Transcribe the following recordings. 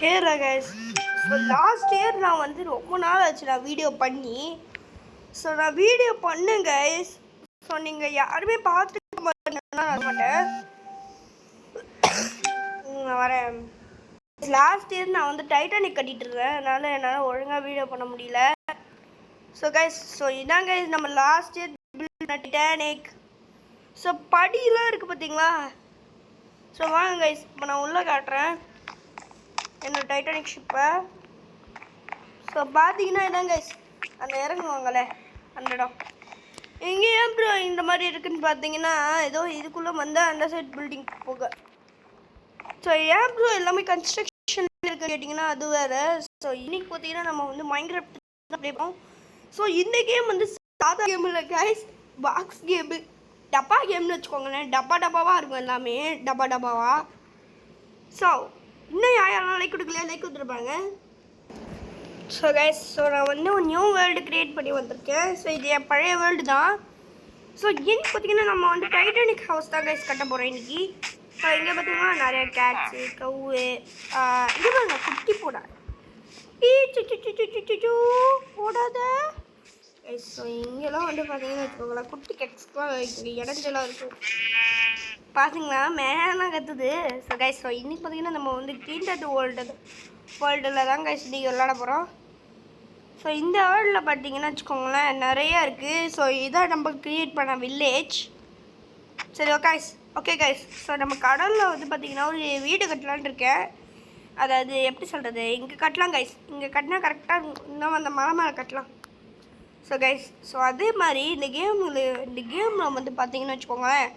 Hera guys. So last year நான் வந்து ரொம்ப நாள் ஆச்சு நான் வீடியோ பண்ணி. ஸோ நான் வீடியோ பண்ணேன் கைஸ். ஸோ நீங்கள் யாருமே பார்த்துக்க மாட்டேன். நான் வரேன். லாஸ்ட் இயர் நான் வந்து டைட்டானிக் கட்டிட்டு இருந்தேன், அதனால என்னால் ஒழுங்காக வீடியோ பண்ண முடியல. ஸோ கைஸ், இதான் கைஸ் நம்ம லாஸ்ட் இயர் டைட்டானிக். ஸோ படியெலாம் இருக்குது பார்த்தீங்களா? ஸோ வாங்க கைஸ், இப்போ நான் உள்ளே காட்டுறேன் என்னோட டைட்டானிக் ஷிப்பை. ஸோ பார்த்தீங்கன்னா இதான் கைஸ் அந்த இறங்குவாங்களே அந்த இடம். எங்கே ஏன் ப்ரோ இந்த மாதிரி இருக்குன்னு பார்த்தீங்கன்னா, ஏதோ இதுக்குள்ளே வந்து அந்த சைட் பில்டிங் போக. ஸோ ஏன் ப்ரோ எல்லாமே கன்ஸ்ட்ரக்ஷன் இருக்கு கேட்டிங்கன்னா அது வேறு. ஸோ இன்னைக்கு பார்த்தீங்கன்னா நம்ம வந்து மைன்கிராஃப்ட் ப்ளே பண்ணுவோம். ஸோ இந்த கேம் வந்து சாதா கேம் இல்லை கைஸ், பாக்ஸ் கேமு, டப்பா கேம்னு வச்சுக்கோங்களேன். டப்பாவாக இருக்கும் எல்லாமே, டப்பாவாக. ஸோ இன்னும் யாரெல்லாம் லைக் கொடுக்கலையா, லைக் கொடுத்துருப்பாங்க. ஸோ கைஸ், நான் வந்து ஒரு நியூ வேர்ல்டு க்ரியேட் பண்ணி வந்திருக்கேன். ஸோ இது என் பழைய வேர்ல்டு தான். ஸோ இன்னைக்கு பார்த்தீங்கன்னா நம்ம வந்து டைட்டானிக் ஹவுஸ் தான் கைஸ் கட்ட போகிறோம் இன்னைக்கு. ஸோ இங்கே பார்த்தீங்கன்னா நிறைய கேட்ஸு, கவு, இது பாருங்க குட்டி போட போடாத கைஸ். ஸோ இங்கெல்லாம் வந்து பார்த்தீங்கன்னா வச்சுக்கோங்களேன், குட்டி கேட்ஸ்க்குலாம் இங்கே இடைஞ்சலாக இருக்கும். பார்த்தீங்களா மேலாம் கற்றுது. ஸோ கைஸ், இன்றைக்கி பார்த்தீங்கன்னா நம்ம வந்து கிண்டட் வேர்ல்டில் தான் கைஸ் இன்றைக்கி விளாட போகிறோம். ஸோ இந்த வேர்ல்டில் பார்த்தீங்கன்னா வச்சுக்கோங்களேன் நிறையா இருக்குது. ஸோ இதான் நம்ம க்ரியேட் பண்ண வில்லேஜ். சரி ஓகே கைஸ். ஸோ நம்ம கடலில் வந்து பார்த்திங்கன்னா ஒரு வீடு கட்டலான்னு இருக்கேன். அதாவது எப்படி சொல்கிறது, இங்கே கட்டலாம் கைஸ். இங்கே கட்டினா கரெக்டாக இன்னும் அந்த மலை மேலே கட்டலாம். ஸோ அதே மாதிரி இந்த கேமில் வந்து பார்த்தீங்கன்னு வச்சுக்கோங்களேன்,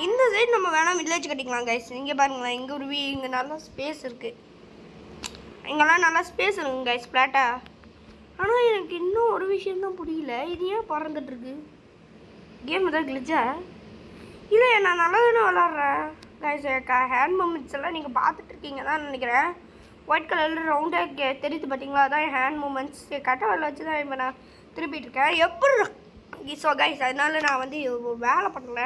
இந்த சைடு நம்ம வேணால் வில்லேஜ் கட்டிக்கலாம் கைஸ். இங்கே பாருங்களேன், இங்கே ஒரு இங்கே நல்லா ஸ்பேஸ் இருக்குது. இங்கெல்லாம் நல்லா ஸ்பேஸ் இருக்குங்க கைஸ், ஃப்ளாட்டாக. ஆனால் எனக்கு இன்னும் ஒரு விஷயந்தான் புரியல, இது ஏன் பறந்துட்டுருக்கு? கேம் ஏதாவது கிளிச்சா? இல்லை, நான் நல்லா தானே விளாட்றேன் கைஸ். ஹேண்ட் மூமெண்ட்ஸ் எல்லாம் நீங்கள் பார்த்துட்ருக்கீங்க தான் நினைக்கிறேன். ஒயிட் கலரில் ரவுண்டாக தெரியுது பார்த்தீங்களா, அதான் ஹேண்ட் மூமெண்ட்ஸ். கட்ட வேலை வச்சு தான் இப்போ நான் திருப்பிட்டு இருக்கேன். எப்படி ஸோ கைஸ், அதனால நான் வந்து வேலை பண்ணல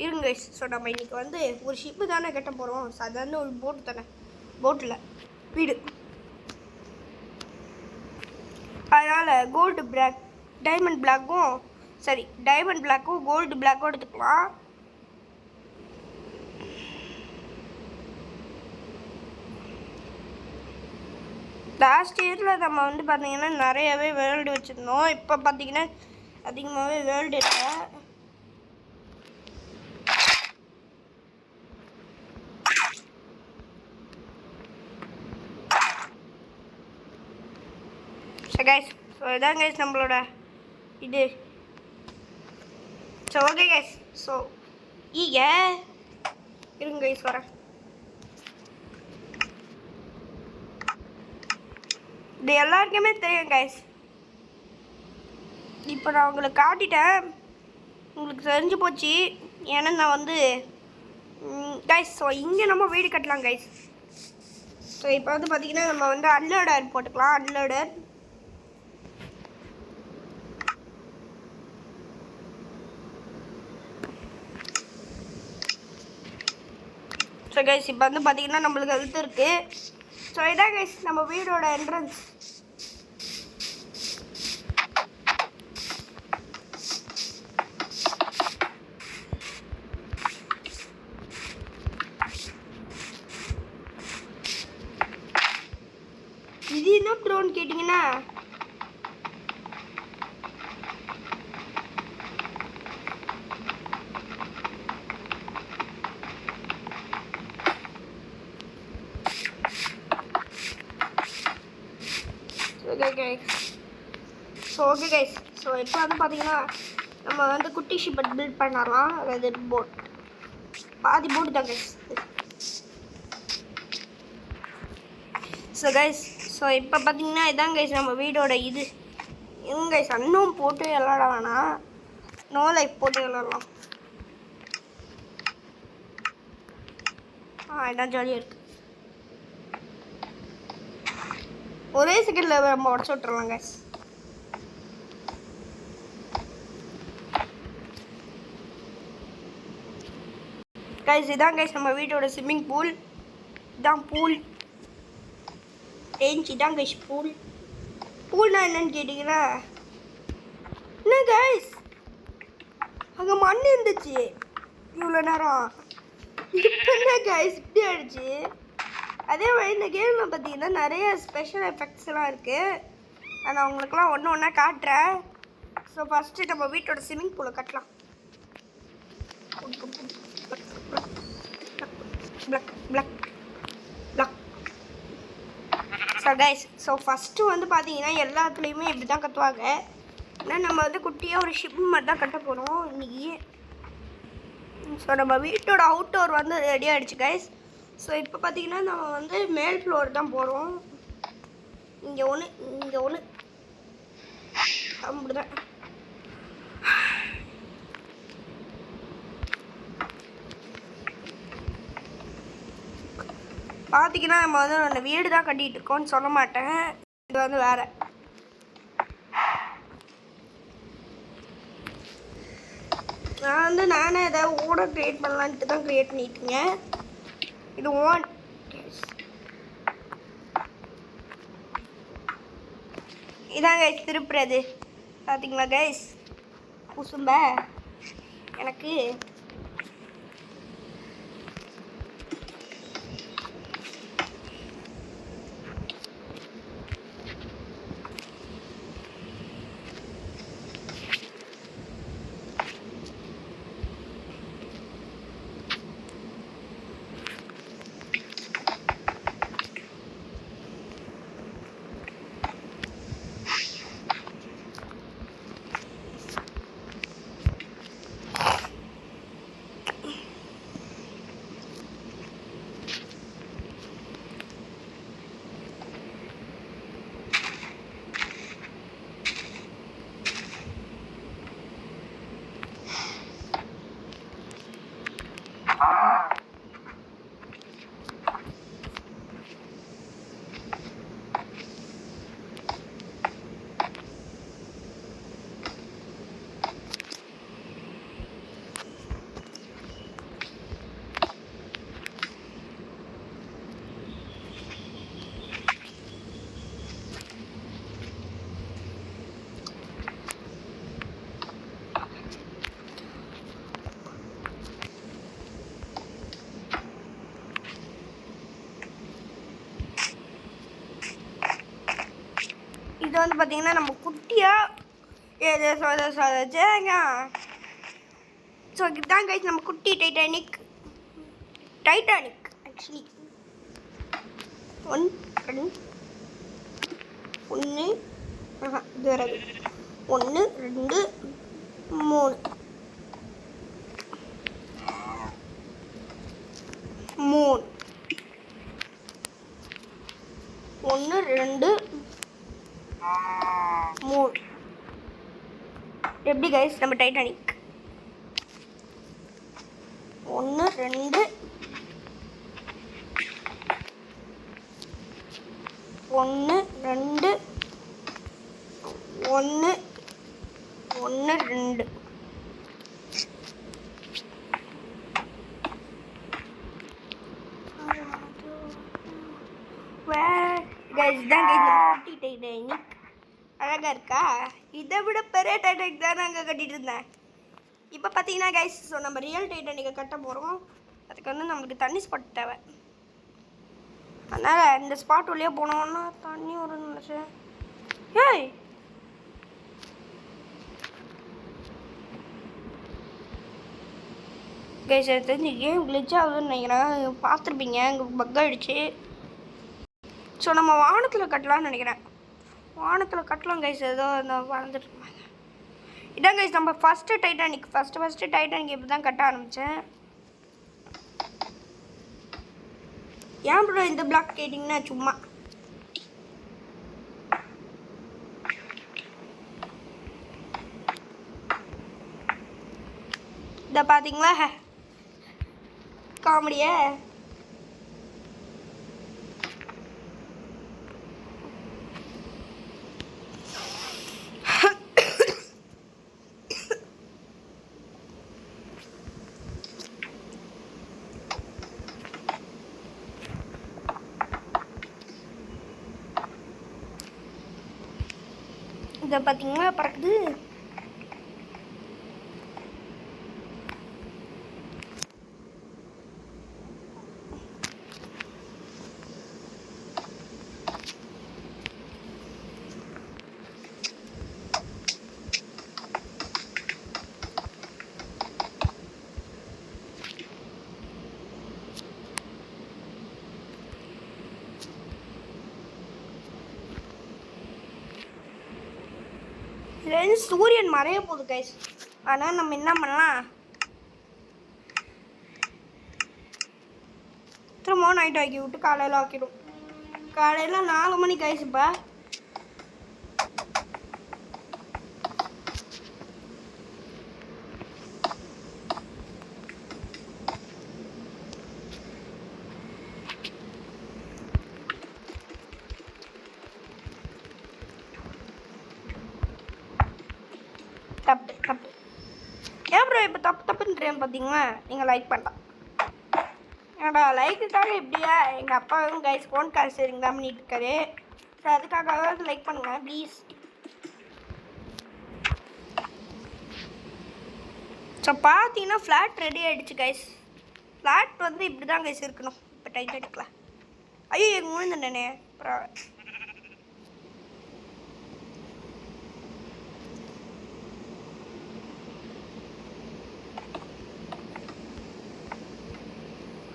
இருங்க கைஸ். ஸோ நம்ம இன்றைக்கி வந்து ஒரு ஷிப்பு தானே கட்ட போகிறோம். ஸோ அது வந்து ஒரு போட்டு தானே, போட்டில் வீடு. அதனால் டைமண்ட் பிளாக்கும் கோல்டு பிளாக்கும் எடுத்துக்கலாம். லாஸ்ட் இயரில் நம்ம வந்து பார்த்திங்கன்னா நிறையவே வேர்ல்டு வச்சுருந்தோம். இப்போ பார்த்திங்கன்னா அதிகமாகவே வேர்ல்டு இல்லை. கைஸ், ஸோ இதான் கைஸ் நம்மளோட இது. ஸோ ஓகே கைஸ், ஸோ இருங்க கைஸ் வரேன். இது எல்லாருக்குமே தெரியும் கைஸ். இப்போ நான் உங்களுக்கு காட்டிட்டேன், உங்களுக்கு தெரிஞ்சு போச்சு. ஏன்னா நான் வந்து கைஸ், ஸோ இங்கே நம்ம வீடு கட்டலாம் கைஸ். ஸோ இப்போ வந்து பார்த்திங்கன்னா நம்ம வந்து அன்லோடர் போட்டுக்கலாம். அன்லோடர். ஸோ கைஸ், இப்போ வந்து பார்த்திங்கன்னா நம்மளுக்கு ஹெல்த் இருக்குது. ஸோ இதான் கைஸ் நம்ம வீடோட என்ட்ரன்ஸ். இது என்ன ப்ரோன்னு கேட்டிங்கன்னா, ஓகே கைஸ். ஸோ இப்போ வந்து பார்த்தீங்கன்னா நம்ம வந்து குட்டி ஷிப்பை பில்ட் பண்ணலாம். அதாவது போட், பாதி போட்டு தான் கைஸ். ஸோ இப்போ பார்த்தீங்கன்னா இதான் கைஸ் நம்ம வீடோட இது. இவங்க கைஸ் அன்னும் போட்டு விளாட வேணாம், நோ லைஃப் போட்டு விளாடலாம். இதான் ஜாலியாக இருக்குது. ஒரே செகண்டில் நம்ம உடச்சு விட்டுறலாம் கைஸ். கைஸ் இதான் கைஸ் நம்ம வீட்டோட ஸ்விம்மிங் பூல். இதான் பூல். ஏஞ்சி தான் கைஸ் பூல். பூல்னா என்னன்னு கேட்டிங்கன்னா, என்ன கைஸ் அங்கே மண் இருந்துச்சு இவ்வளோ நேரம், இப்போ என்ன கைஸ் இப்படி ஆயிடுச்சு. அதே மாதிரி இந்த கேமில் பார்த்தீங்கன்னா நிறைய ஸ்பெஷல் எஃபெக்ட்ஸ்லாம் இருக்குது. நான் உங்களுக்குலாம் ஒன்று ஒன்றா காட்டுறேன். ஸோ ஃபஸ்ட்டு நம்ம வீட்டோட ஸ்விம்மிங் பூலை கட்டலாம். ஸோ கைஸ், ஸோ ஃபஸ்ட்டு வந்து பார்த்தீங்கன்னா எல்லாத்துலேயுமே இப்படி தான் கட்டுவாங்க. ஏன்னா நம்ம வந்து குட்டியாக ஒரு ஷிப் மாதிரி தான் கட்ட போகிறோம் இன்றைக்கி. ஸோ நம்ம வீட்டோட அவுட்டோர் வந்து ரெடி ஆகிடுச்சு கைஸ். ஸோ இப்போ பார்த்தீங்கன்னா நம்ம வந்து மேல் ஃப்ளோர் தான் போகிறோம். இங்கே ஒன்று அப்படிதான். பார்த்தீங்கன்னா நம்ம வந்து அந்த வீடு தான் கட்டிகிட்டு இருக்கோம்னு சொல்ல மாட்டேன், இது வந்து வேறு. நானே ஏதாவது ஓட க்ரியேட் பண்ணலான்ட்டு தான் க்ரியேட் பண்ணிட்டுங்க. இது ஒன் இதான் கைஸ் திருப்புறது. பார்த்தீங்களா கைஸ் குசும்ப எனக்கு இது வந்து பார்த்தீங்கன்னா நம்ம குட்டியாக ஸோ இதுதான் கைஸ் நம்ம குட்டி டைட்டானிக் ஆக்சுவலி. ஒன்று இது வராது. 1 2 3 1 2 3. எப்படி கைஸ் நம்ம டைட்டானிக் 1 2 1 2 1 1 2. கைஸ் தான் குட்டி டைட்டானிக் அழகாக இருக்கா? இதை விட பெரிய டைட்டானிக் தான் நாங்கள் கட்டிகிட்டு இருந்தேன். இப்போ பார்த்தீங்கன்னா கைஸ், ஸோ நம்ம ரியல் டைட்டானிக்கை கட்ட போகிறோம். அதுக்கு வந்து நம்மளுக்கு தண்ணி ஸ்பாட் தேவை. அதனால் இந்த ஸ்பாட் வழியாக போனோன்னா தண்ணி வரும்னு நினச்சேன். ஏய் கைஸ், எனக்கு தெரிஞ்சு கேம் கிளிச் ஆகுதுன்னு நினைக்கிறேன். பார்த்துருப்பீங்க, எங்களுக்கு பக் ஆகிடுச்சு. ஸோ நம்ம வானத்தில் கட்டலாம்னு நினைக்கிறேன். வானத்தில் கட்டலாம் கைஸ். ஏதோ நான் வளர்ந்துட்டு இருப்பாங்க. இதான் கைஸ் நம்ம ஃபஸ்ட்டு டைட்டானிக் இப்படி தான் கட்ட ஆரம்பித்தேன். ஏன் ப்ரோ இந்த பிளாக் கேட்டிங்கன்னா சும்மா இதை பார்த்தீங்களா காமெடியை? இதை பார்த்தீங்களா பறக்குது. இதுலேருந்து சூரியன் மறைய போகுது கைஸ். ஆனால் நம்ம என்ன பண்ணலாம், திரும்ப நைட் ஆக்கி விட்டு காலையில் ஆக்கிடும். காலையில் 4 மணி கைஸ். இப்போ தப்பு தப்பு ஏன் ப்ரோ இப்போ தப்புன்றேன் பார்த்தீங்களா? நீங்கள் லைக் பண்ணலாம். என்னோட லைக்குக்காக எப்படியா எங்கள் அப்பாவும் கைஸ் ஃபோன் கால் சரிங்க தான் பண்ணிட்டு இருக்காரு. ஸோ அதுக்காக லைக் பண்ணுங்கள் ப்ளீஸ். ஸோ பார்த்தீங்கன்னா ஃப்ளாட் ரெடி ஆகிடுச்சு கைஸ். ஃப்ளாட் வந்து இப்படி தான் கைஸ் இருக்கணும். இப்போ டைட் எடுக்கலாம். ஐயோ எங்கள் மூணுந்தண்டனே அப்புறம்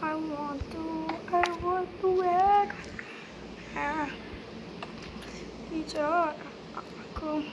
I want to wear teacher. Come.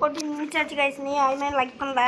போட்டு நிமிச்சாச்சு கைஸ். நீ அதுமாதிரி லைக் பண்ணல.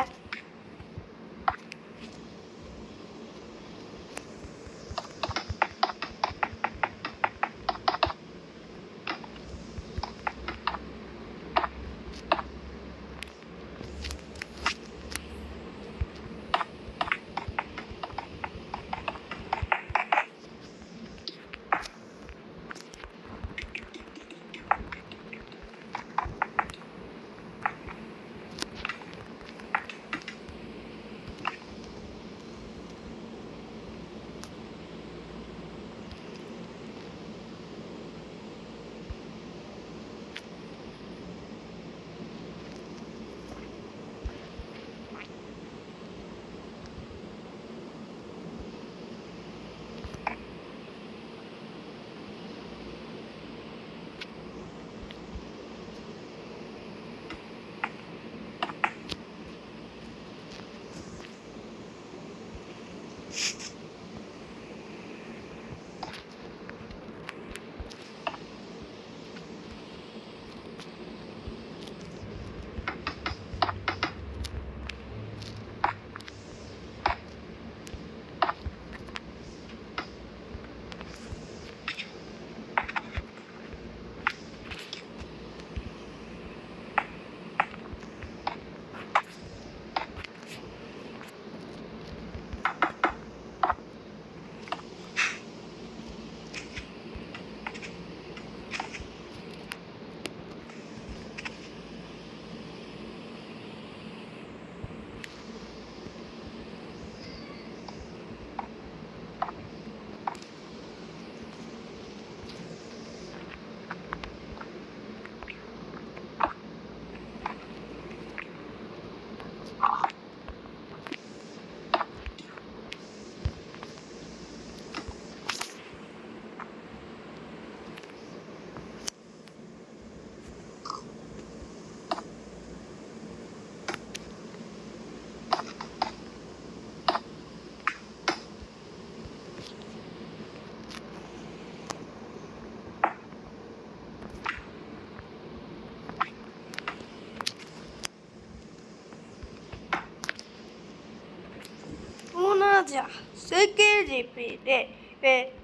já. Segui de pedir.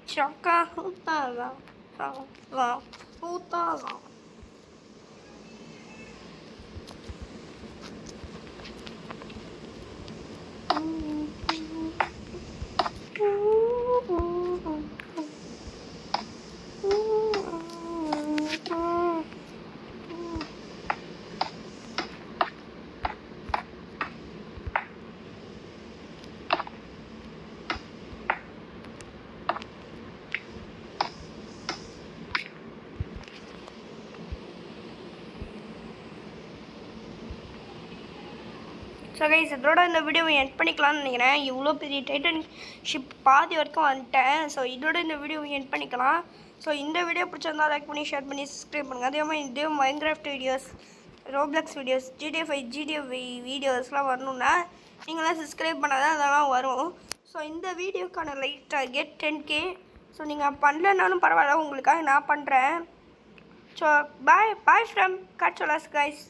Choca o talão. O talão. So guys இதோட இந்த வீடியோவை எண்ட் பண்ணிக்கலாம்னு நினைக்கிறேன். இவ்வளோ பெரிய டைட்டன் ஷிப் பாதி வரைக்கும் வந்துட்டேன். ஸோ இதோட இந்த வீடியோவை எண்ட் பண்ணிக்கலாம். ஸோ இந்த வீடியோ பிடிச்சிருந்தா லைக் பண்ணி ஷேர் பண்ணி சப்ஸ்கிரைப் பண்ணுங்கள். அதே மாதிரி இதே Minecraft videos, Roblox videos, GTA 5 வீடியோஸ்லாம் வரணுன்னா நீங்களாம் சப்ஸ்கிரைப் பண்ணால் தான் அதெல்லாம் வரும். ஸோ இந்த வீடியோக்கான லைக் டார்கெட் 10K. ஸோ நீங்கள் பண்ணலனாலும் பரவாயில்ல, உங்களுக்காக நான் பண்ணுறேன். ஸோ பாய் ஃப்ரம் காட்சோலாஸ் கைஸ்.